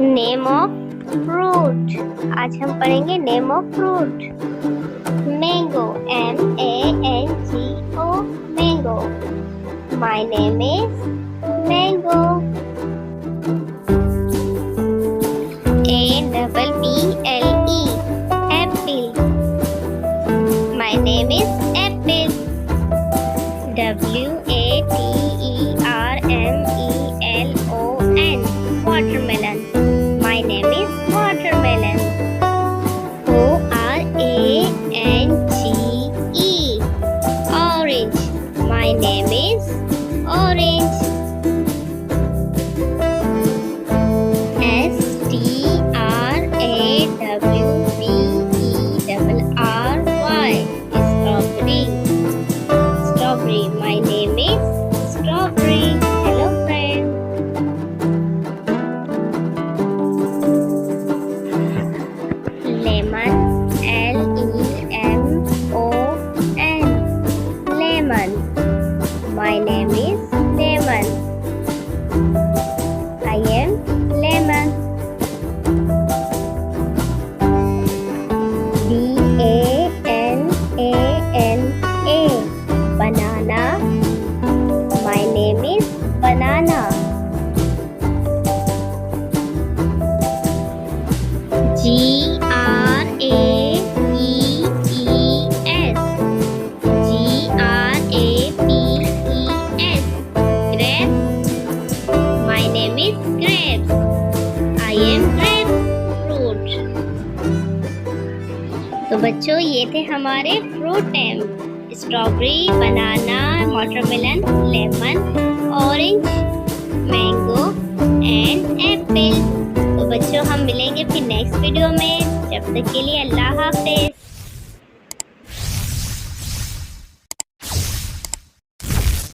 Name of fruit. आज हम पढ़ेंगे name of fruit. Mango, MANGO, mango. My name is mango. APPLE, Apple. My name is Apple. WATERMELON, watermelon. My name is watermelon. ORANGE, orange. My name is orange. STRAWBERRY, strawberry. Strawberry. My name is strawberry. Hello friend. Lemon, LEMON, lemon. My name is lemon. I am lemon. BANANA, banana. My name is banana. GRAPES, grapes. My name is grapes. I am grapefruit. तो बच्चों ये थे हमारे fruit name. Strawberry, banana, watermelon, lemon, orange, mango and Apple. तो बच्चों हम मिलेंगे फिर नेक्स्ट वीडियो में। जब तक के लिए अल्लाह हाफिज।